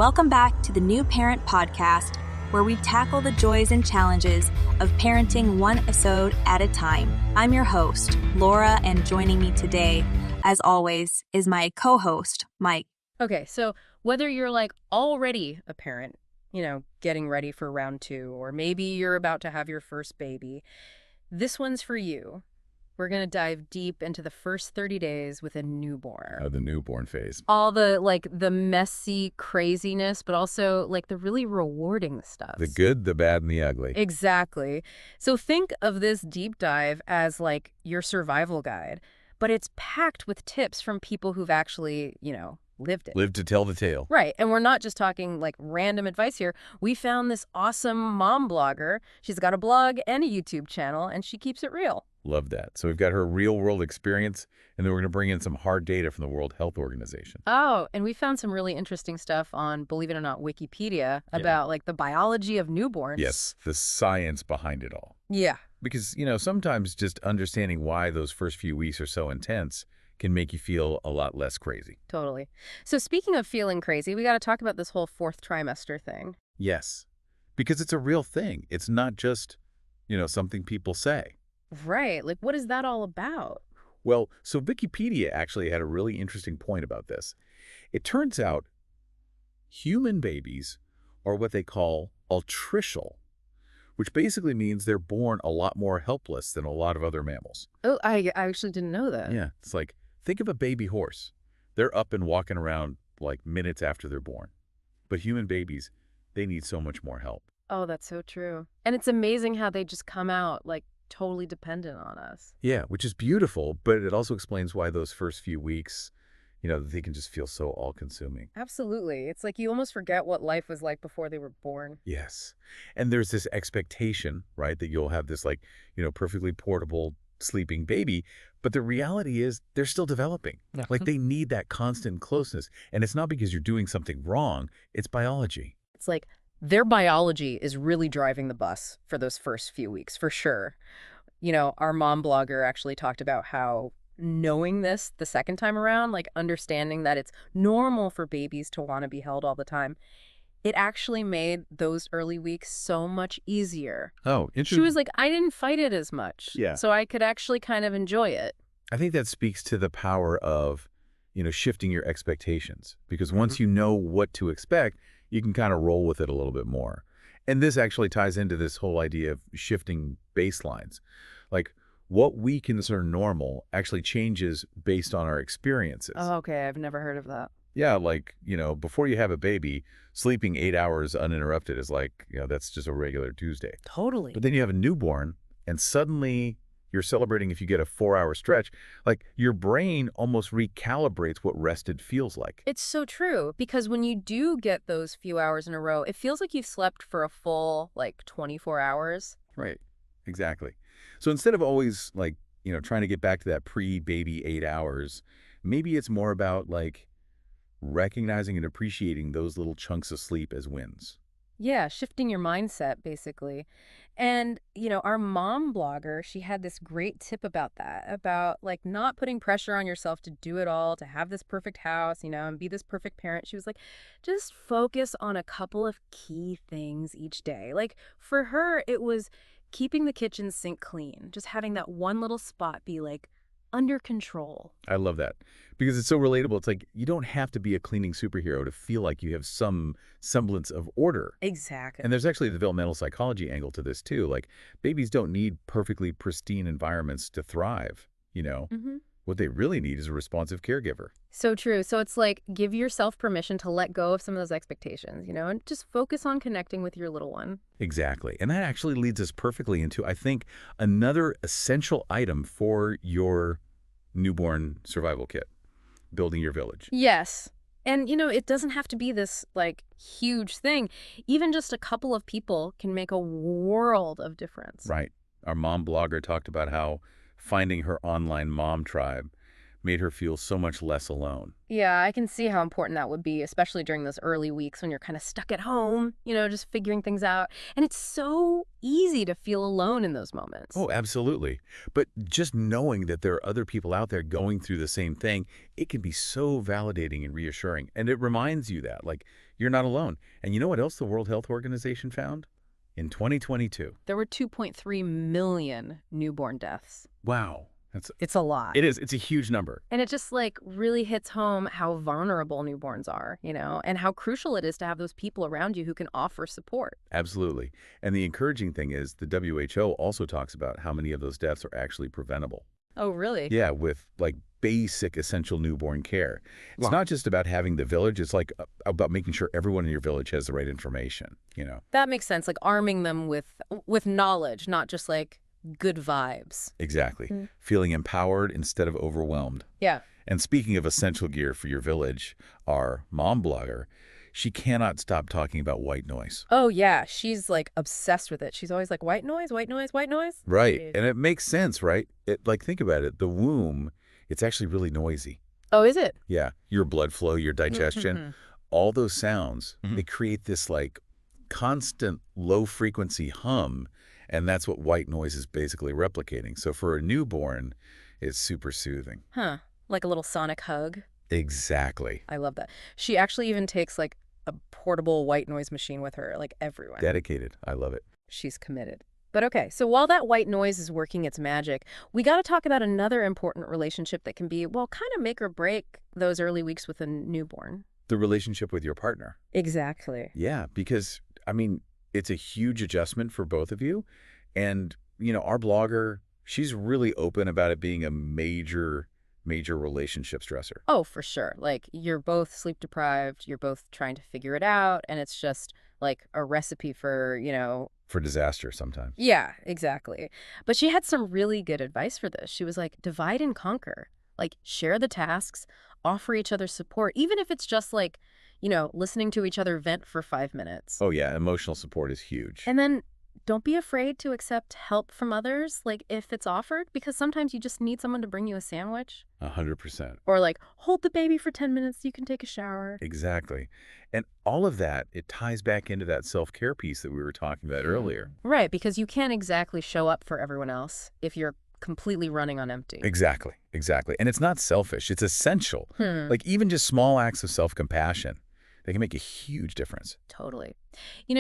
Welcome back to the New Parent Podcast, where we tackle the joys and challenges of parenting one episode at a time. I'm your host, Laura, and joining me today, as always, is my co-host, Mike. Okay, so whether you're like already a parent, getting ready for round 2, or maybe you're about to have your first baby, this one's for you. We're going to dive deep into the first 30 days with a newborn. The newborn phase. All the messy craziness, but also the really rewarding stuff. The good, the bad, and the ugly. Exactly. So think of this deep dive as your survival guide, but it's packed with tips from people who've actually, lived it. Lived to tell the tale. Right. And we're not just talking random advice here. We found this awesome mom blogger. She's got a blog and a YouTube channel, and she keeps it real. Love that. So we've got her real-world experience, and then we're going to bring in some hard data from the World Health Organization. Oh, and we found some really interesting stuff on, believe it or not, Wikipedia about the biology of newborns. Yes, the science behind it all. Yeah. Because, sometimes just understanding why those first few weeks are so intense can make you feel a lot less crazy. Totally. So speaking of feeling crazy, we got to talk about this whole 4th trimester thing. Yes, because it's a real thing. It's not just, something people say. Right. What is that all about? Well, so Wikipedia actually had a really interesting point about this. It turns out human babies are what they call altricial, which basically means they're born a lot more helpless than a lot of other mammals. Oh, I actually didn't know that. Yeah, it's think of a baby horse. They're up and walking around minutes after they're born. But human babies, they need so much more help. Oh, that's so true. And it's amazing how they just come out totally dependent on us. Yeah, which is beautiful, but it also explains why those first few weeks, they can just feel so all-consuming. Absolutely. It's you almost forget what life was like before they were born. Yes. And there's this expectation, right, that you'll have this perfectly portable sleeping baby, but the reality is they're still developing. Yeah. They need that constant closeness. And it's not because you're doing something wrong, it's biology. It's their biology is really driving the bus for those first few weeks, for sure. Our mom blogger actually talked about how knowing this the second time around, understanding that it's normal for babies to want to be held all the time, it actually made those early weeks so much easier. Oh, interesting. She was I didn't fight it as much. Yeah. So I could actually kind of enjoy it. I think that speaks to the power of, shifting your expectations. Because once you know what to expect, you can kind of roll with it a little bit more. And this actually ties into this whole idea of shifting baselines. What we consider normal actually changes based on our experiences. Oh, okay. I've never heard of that. Yeah, before you have a baby, sleeping 8 hours uninterrupted is that's just a regular Tuesday. Totally. But then you have a newborn, and suddenly you're celebrating if you get a 4-hour stretch. Your brain almost recalibrates what rested feels like. It's so true, because when you do get those few hours in a row, it feels like you've slept for a full 24 hours. Right, exactly. So instead of always trying to get back to that pre-baby 8 hours, maybe it's more about recognizing and appreciating those little chunks of sleep as wins. Yeah, shifting your mindset, basically. And, our mom blogger, she had this great tip about that, about not putting pressure on yourself to do it all, to have this perfect house, and be this perfect parent. She was just focus on a couple of key things each day. For her, it was keeping the kitchen sink clean, just having that one little spot be under control. I love that because it's so relatable. It's you don't have to be a cleaning superhero to feel like you have some semblance of order. Exactly. And there's actually a developmental psychology angle to this too. Babies don't need perfectly pristine environments to thrive, Mm-hmm. What they really need is a responsive caregiver. So true. So it's give yourself permission to let go of some of those expectations, and just focus on connecting with your little one. Exactly. And that actually leads us perfectly into, I think, another essential item for your newborn survival kit, building your village. Yes. And, it doesn't have to be this huge thing. Even just a couple of people can make a world of difference. Right. Our mom blogger talked about how finding her online mom tribe made her feel so much less alone. Yeah, I can see how important that would be, especially during those early weeks when you're kind of stuck at home, just figuring things out. And it's so easy to feel alone in those moments. Oh, absolutely. But just knowing that there are other people out there going through the same thing, it can be so validating and reassuring. And it reminds you that, like, you're not alone. And you know what else the World Health Organization found? In 2022. There were 2.3 million newborn deaths. Wow. It's a lot. It is. It's a huge number. And it just really hits home how vulnerable newborns are, and how crucial it is to have those people around you who can offer support. Absolutely. And the encouraging thing is the WHO also talks about how many of those deaths are actually preventable. Oh, really? Yeah, with basic essential newborn care. It's not just about having the village. It's about making sure everyone in your village has the right information. That makes sense. Like arming them with knowledge, not just good vibes. Exactly. Feeling empowered instead of overwhelmed. Yeah. And speaking of essential gear for your village, our mom blogger, she cannot stop talking about white noise. Oh, yeah. She's obsessed with it. She's always like, white noise, white noise, white noise. Right. And it makes sense, right? Think about it. The womb, it's actually really noisy. Oh, is it? Yeah. Your blood flow, your digestion, all those sounds, they create this constant low frequency hum. And that's what white noise is basically replicating. So for a newborn, it's super soothing. Huh. Like a little sonic hug. Exactly. I love that. She actually even takes a portable white noise machine with her, everywhere. Dedicated. I love it. She's committed. But okay, so while that white noise is working its magic, we got to talk about another important relationship that can be, kind of make or break those early weeks with a newborn. The relationship with your partner. Exactly. Yeah, because, it's a huge adjustment for both of you. And, our blogger, she's really open about it being a major relationship stressor. Oh, for sure. You're both sleep deprived, you're both trying to figure it out, and it's just a recipe for, For disaster sometimes. Yeah, exactly. But she had some really good advice for this. She was divide and conquer. Share the tasks, offer each other support, even if it's just listening to each other vent for 5 minutes. Oh, yeah. Emotional support is huge. And then don't be afraid to accept help from others, if it's offered, because sometimes you just need someone to bring you a sandwich. 100%. Or hold the baby for 10 minutes so you can take a shower. Exactly. And all of that, it ties back into that self-care piece that we were talking about earlier. Right, because you can't exactly show up for everyone else if you're completely running on empty. Exactly. And it's not selfish. It's essential. Even just small acts of self-compassion, they can make a huge difference. Totally.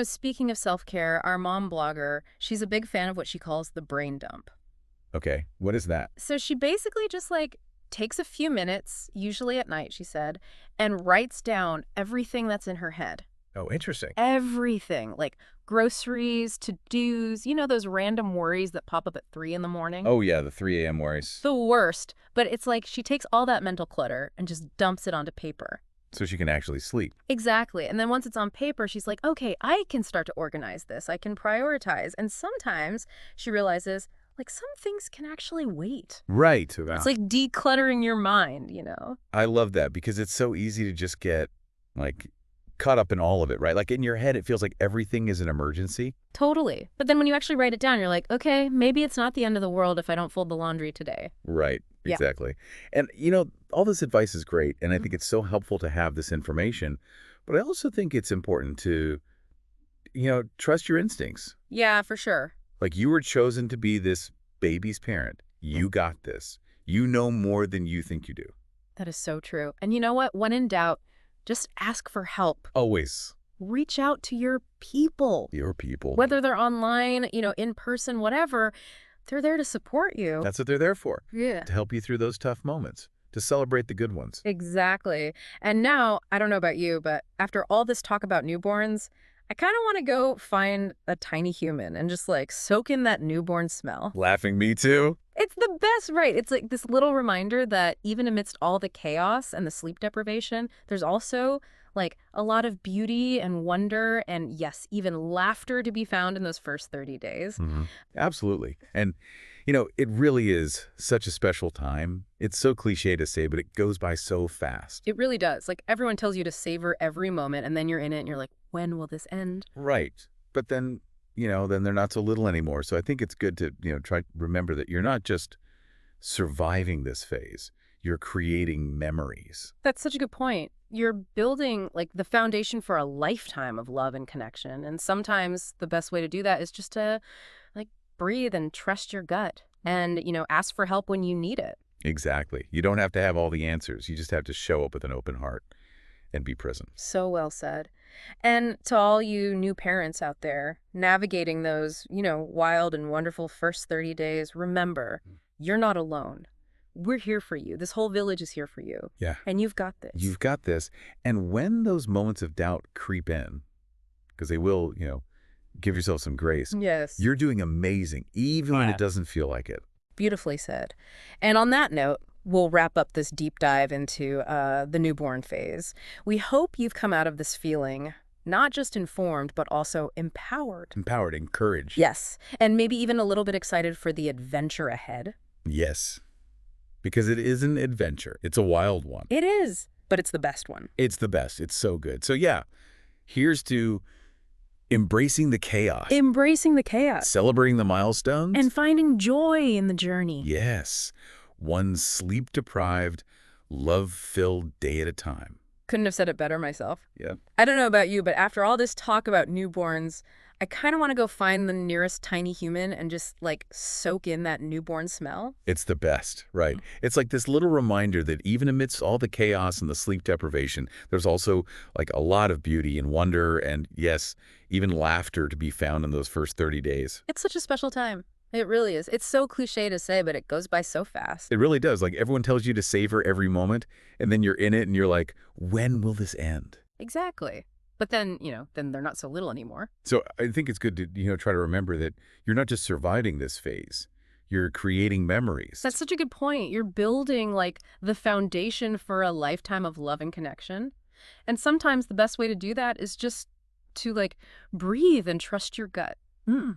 Speaking of self-care, our mom blogger, she's a big fan of what she calls the brain dump. Okay. What is that? So she basically just takes a few minutes, usually at night, she said, and writes down everything that's in her head. Oh, interesting. Everything, groceries, to-dos, those random worries that pop up at 3 in the morning. Oh, yeah, the 3 a.m. worries. The worst. But it's she takes all that mental clutter and just dumps it onto paper. So she can actually sleep. Exactly. And then once it's on paper, she's like, okay, I can start to organize this. I can prioritize. And sometimes she realizes, some things can actually wait. Right. It's decluttering your mind, I love that because it's so easy to just get, caught up in all of it, right? In your head, it feels like everything is an emergency. Totally. But then when you actually write it down, you're like, okay, maybe it's not the end of the world if I don't fold the laundry today. Right. Yeah. Exactly. And, all this advice is great. And I think it's so helpful to have this information. But I also think it's important to, trust your instincts. Yeah, for sure. You were chosen to be this baby's parent. You got this. You know more than you think you do. That is so true. And you know what? When in doubt, just ask for help. Always. Reach out to your people. Your people. Whether they're online, in person, whatever, they're there to support you. That's what they're there for. Yeah. To help you through those tough moments. To celebrate the good ones. Exactly. And now, I don't know about you, but after all this talk about newborns, I kind of want to go find a tiny human and just soak in that newborn smell. Laughing me too. It's the best, right? It's this little reminder that even amidst all the chaos and the sleep deprivation, there's also a lot of beauty and wonder and, yes, even laughter to be found in those first 30 days. Absolutely. And, it really is such a special time. It's so cliche to say, but it goes by so fast. It really does. Everyone tells you to savor every moment, and then you're in it and you're like, when will this end? Right. But then, then they're not so little anymore. So I think it's good to, try to remember that you're not just surviving this phase. you're creating memories. That's such a good point. You're building like the foundation for a lifetime of love and connection. And sometimes the best way to do that is just to like breathe and trust your gut and, ask for help when you need it. Exactly. You don't have to have all the answers. You just have to show up with an open heart and be present. So well said. And to all you new parents out there navigating those, wild and wonderful first 30 days, remember, you're not alone. We're here for you. This whole village is here for you. Yeah. And you've got this. You've got this. And when those moments of doubt creep in, because they will, give yourself some grace. Yes. You're doing amazing, even when Yeah. it doesn't feel like it. Beautifully said. And on that note, we'll wrap up this deep dive into the newborn phase. We hope you've come out of this feeling not just informed, but also empowered. Empowered, encouraged. Yes. And maybe even a little bit excited for the adventure ahead. Yes. Because it is an adventure. It's a wild one. It is, but it's the best one. It's the best. It's so good. So yeah, here's to embracing the chaos. Embracing the chaos. Celebrating the milestones. And finding joy in the journey. Yes. One sleep-deprived, love-filled day at a time. Couldn't have said it better myself. Yeah. I don't know about you, but after all this talk about newborns, I kind of want to go find the nearest tiny human and just like soak in that newborn smell. It's the best, right? It's like this little reminder that even amidst all the chaos and the sleep deprivation, there's also like a lot of beauty and wonder and, yes, even laughter to be found in those first 30 days. It's such a special time. It really is. It's so cliche to say, but it goes by so fast. It really does. Like everyone tells you to savor every moment, and then you're in it and you're like, when will this end? Exactly. But then, then they're not so little anymore. So I think it's good to, try to remember that you're not just surviving this phase. You're creating memories. That's such a good point. You're building like the foundation for a lifetime of love and connection. And sometimes the best way to do that is just to like breathe and trust your gut. And,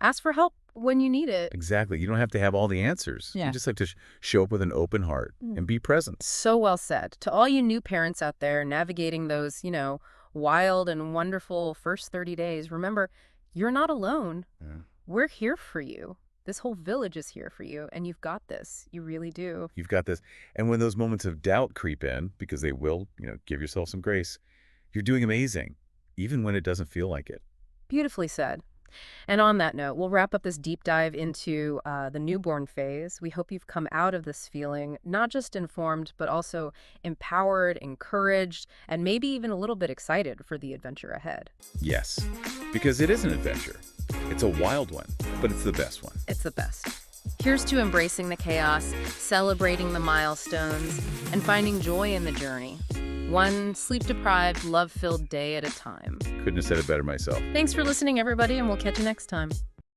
ask for help when you need it. Exactly. You don't have to have all the answers. Yeah. You just have to show up with an open heart and be present. So well said. To all you new parents out there navigating those, wild and wonderful first 30 days, remember, you're not alone. Yeah. We're here for you. This whole village is here for you, and you've got this. You really do. You've got this. And when those moments of doubt creep in, because they will, give yourself some grace, you're doing amazing, even when it doesn't feel like it. Beautifully said. And on that note, we'll wrap up this deep dive into the newborn phase. We hope you've come out of this feeling not just informed, but also empowered, encouraged, and maybe even a little bit excited for the adventure ahead. Yes, because it is an adventure. It's a wild one, but it's the best one. It's the best. Here's to embracing the chaos, celebrating the milestones, and finding joy in the journey. One sleep-deprived, love-filled day at a time. Couldn't have said it better myself. Thanks for listening, everybody, and we'll catch you next time.